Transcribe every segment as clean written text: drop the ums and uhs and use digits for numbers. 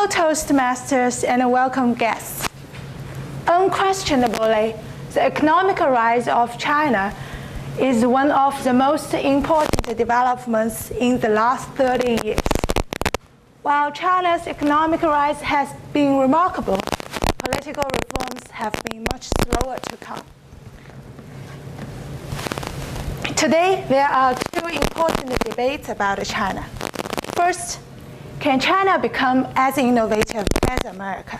Hello, Toastmasters, and welcome guests. Unquestionably, the economic rise of China is one of the most important developments in the last 30 years. While China's economic rise has been remarkable, political reforms have been much slower to come. Today, there are two important debates about China. First, can China become as innovative as America?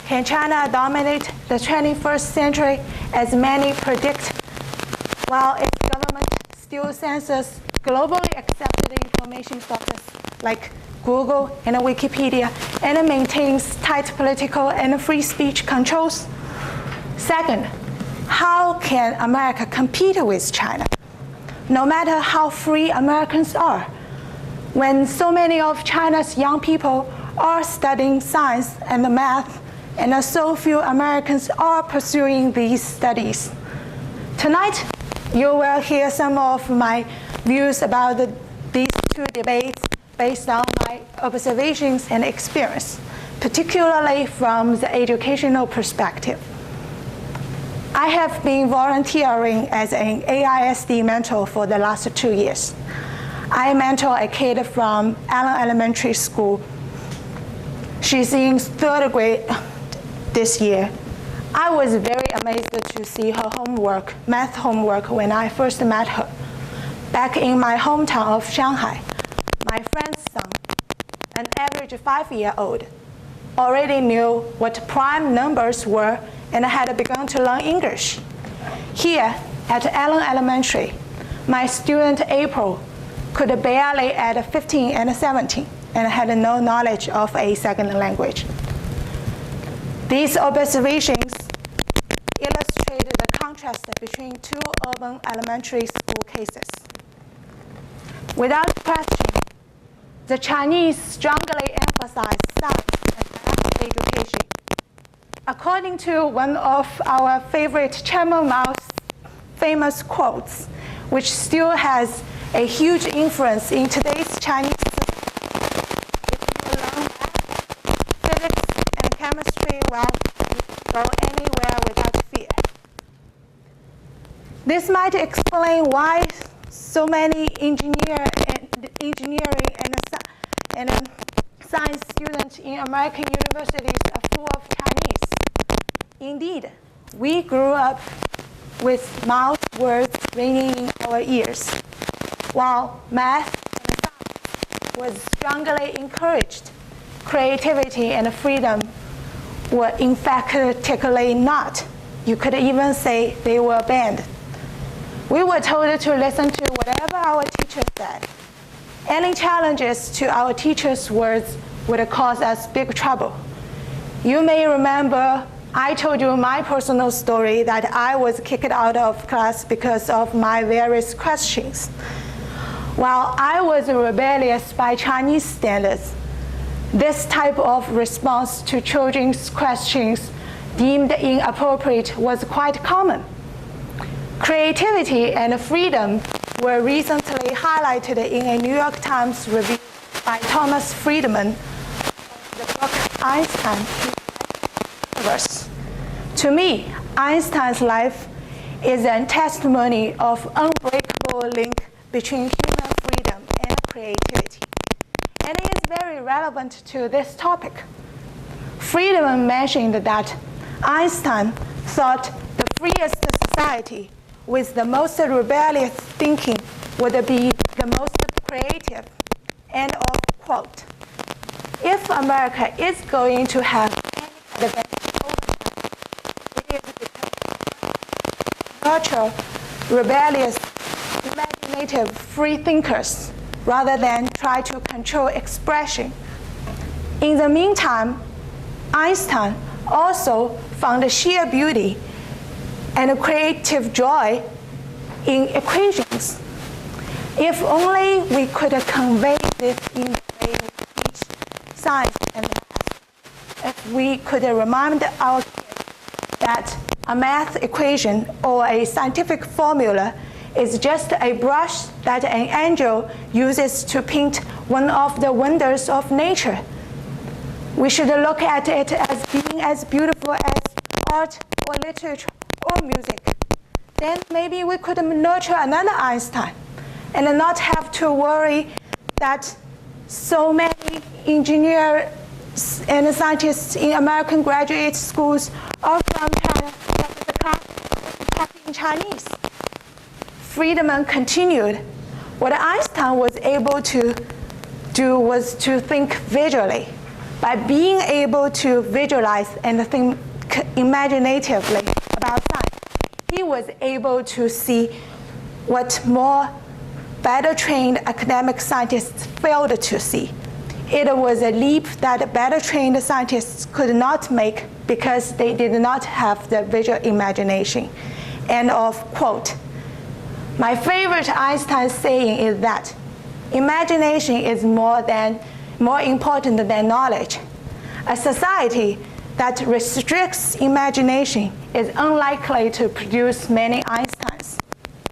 Can China dominate the 21st century as many predict, while its government still censors globally accepted information sources like Google and Wikipedia and maintains tight political and free speech controls? Second, how can America compete with China? No matter how free Americans are, when so many of China's young people are studying science and math, and so few Americans are pursuing these studies. Tonight, you will hear some of my views about these two debates based on my observations and experience, particularly from the educational perspective. I have been volunteering as an AISD mentor for the last 2 years. I mentor a kid from Allen Elementary School. She's in 3rd grade this year. I was very amazed to see her homework, math homework, when I first met her. Back in my hometown of Shanghai, my friend's son, an average 5-year-old, already knew what prime numbers were and had begun to learn English. Here at Allen Elementary, my student April could barely add 15 and 17 and had no knowledge of a second language. These observations illustrate the contrast between two urban elementary school cases. Without question, the Chinese strongly emphasize science and math education. According to one of our favorite Chairman Mao's famous quotes, which still has a huge influence in today's Chinese system, if you learn math, physics, and chemistry well, you can go anywhere without fear. This might explain why so many engineering and science students in American universities are full of Chinese. Indeed, we grew up with Mao's words ringing in our ears, while math and science was strongly encouraged. Creativity and freedom were emphatically not. You could even say they were banned. We were told to listen to whatever our teacher said. Any challenges to our teacher's words would cause us big trouble. You may remember I told you my personal story that I was kicked out of class because of my various questions. While I was rebellious by Chinese standards, this type of response to children's questions deemed inappropriate was quite common. Creativity and freedom were recently highlighted in a New York Times review by Thomas Friedman of the book Einstein. To me, Einstein's life is a testimony of unbreakable link between human freedom and creativity, and it is very relevant to this topic. Friedman mentioned that Einstein thought the freest society with the most rebellious thinking would be the most creative, end of quote. If America is going to have any advantage over China, it is because nurture rebellious, imaginative free thinkers rather than try to control expression. In the meantime, Einstein also found sheer beauty and creative joy in equations. If only we could convey this in the way we teach science and math. If we could remind our kids that a math equation or a scientific formula is just a brush that an angel uses to paint one of the wonders of nature. We should look at it as being as beautiful as art or literature or music. Then maybe we could nurture another Einstein and not have to worry that so many engineers and scientists in American graduate schools are from China, but the class is taught in Chinese. Friedman continued. What Einstein was able to do was to think visually. By being able to visualize and think imaginatively about science, he was able to see what more better trained academic scientists failed to see. It was a leap that better trained scientists could not make because they did not have the visual imagination. End of quote. My favorite Einstein saying is that imagination is more important than knowledge. A society that restricts imagination is unlikely to produce many Einsteins,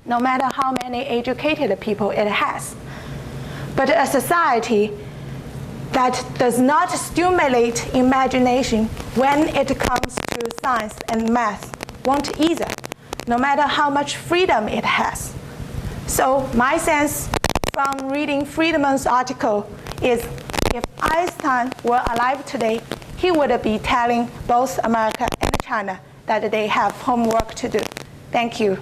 no matter how many educated people it has. But a society that does not stimulate imagination when it comes to science and math won't either, no matter how much freedom it has. So my sense from reading Friedman's article is if Einstein were alive today, he would be telling both America and China that they have homework to do. Thank you.